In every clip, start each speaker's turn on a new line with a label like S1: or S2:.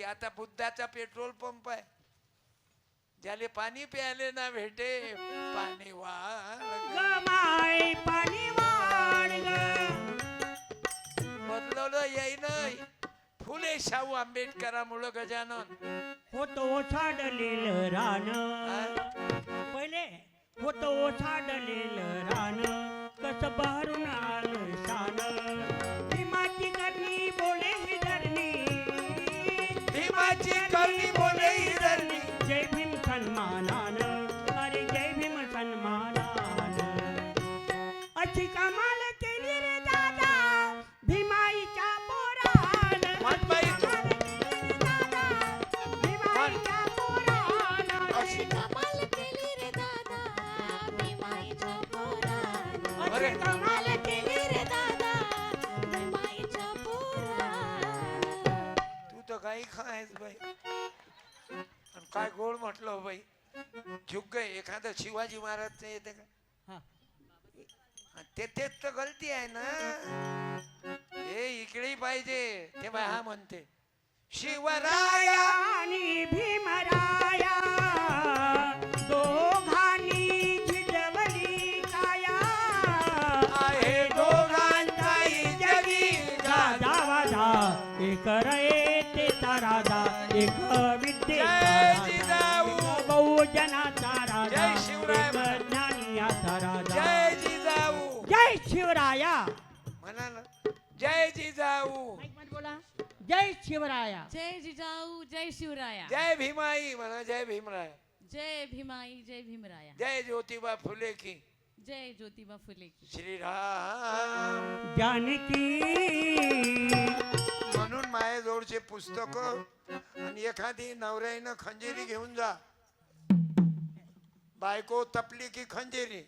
S1: आता बुद्धाचा petrol pump आहे, ज्याले पाणी प्यायले ना भेटे पाणी वाढ
S2: माय पाणी वाढ
S1: बदलवलं येईन फुले शाहू आंबेडकरामुळं गजानन
S2: होतो ओसाडलेलं रान पहिले होतो ओसाडलेलं रान कसं बहरून आलं शान भीमाची करणी बोले ही धरणी
S1: भीमाची करणी बोले ही धरणी
S2: जय भीम सन्मानान अरे जय भीम सन्मानान अशी कमाल केली रे दादा भीमाईच्या पोरान
S1: मनबाई तू
S2: भीमाईच्या पोरान
S1: अशी
S3: कमाल केली रे दादा भीमाईच्या पोरानं.
S1: अरे
S3: कमाल केली रे दादा भीमाईच्या पोरानं.
S1: तू तर काही खायच बाई आणि काय गोड म्हटलं बाई झुक गए एखादं शिवाजी महाराजचं येते का
S2: हा.
S1: तेच तर गलती आहे ना हे इकडे पाहिजे ते बाय हा म्हणते शिवराया
S2: आणि भीमराया दोघांनी झिजवली काया
S1: आहे दोघांचाही जगी
S2: राजा वादा एक रयते राजा एक विद्येचा
S1: जय
S2: राजा,
S1: जिजाऊ.
S2: एक बहुजनाचा राजा
S1: जय शिवराय
S2: एक
S1: म्हणा.
S2: ज्ञानियाचा राजा
S1: जय जिजाऊ
S2: जय शिवराया
S1: म्हणा ना जय जिजाऊ
S2: बोला जय शिवराया
S3: जय जिजाऊ जय शिवराया
S1: जय भीमाई म्हणा जय भीमराय
S3: जय भीमाई जय भीमराया
S1: जय ज्योतिबा फुले की
S3: जय ज्योतिबा फुले की
S1: श्रीराम
S2: जानकी
S1: म्हणून माझ्याजवळचे पुस्तक आणि एखादी नवऱ्यानं खंजेरी घेऊन जा बायको तपली की खंजेरी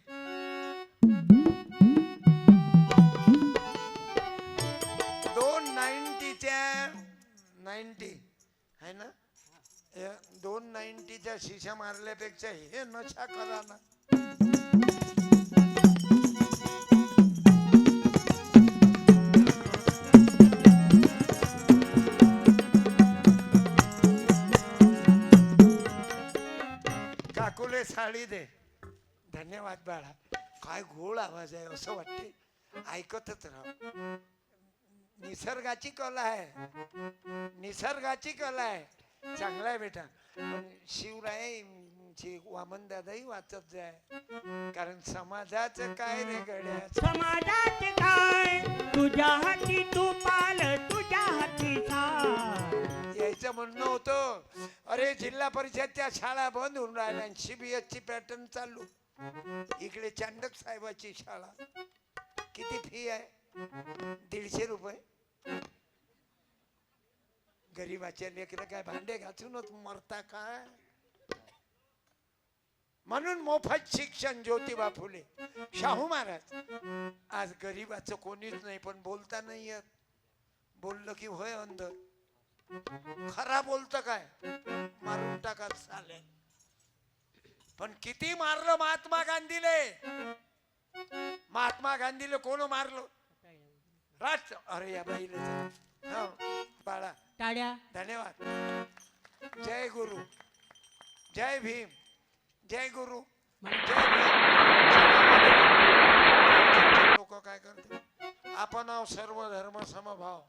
S1: 90 है ना 290च्या शिशा मारल्यापेक्षा हे नशा करा ना काकुले साडी दे धन्यवाद बाळा काय घोळ आवाज आहे असं वाटते ऐकतच राहा निसर्गाची कला आहे निसर्गाची कला आहे चांगला आहे बेटा पण शिवरायांची वामन दादाही वाचत जाय कारण समाजाचं काय रे गड्या
S2: समाजात काय तुझ्या हाती तू पाल तुझ्या हाती थार
S1: यायचं म्हणणं होतं अरे जिल्हा परिषदच्या शाळा बंद होऊन राहिल्या आणि CBSE पॅटर्न चालू इकडे चांडक साहेबाची शाळा किती फी आहे 150 रुपये गरीबाच्या लेकरं काय भांडे घासूनच मरता काय म्हणून मोफत शिक्षण ज्योतिबा फुले शाहू महाराज आज गरीबाचं कोणीच नाही पण बोलता नाही येत बोललं की होय अंदर खरा बोलतं काय मारून टाका चालेल पण किती मारलं महात्मा गांधीले कोण मारलं राज अरे या बाईले हा बाळा
S2: टाळ्या
S1: धन्यवाद जय गुरु जय भीम जय गुरु जय भीम लोक काय करते आपण सर्व धर्म समभाव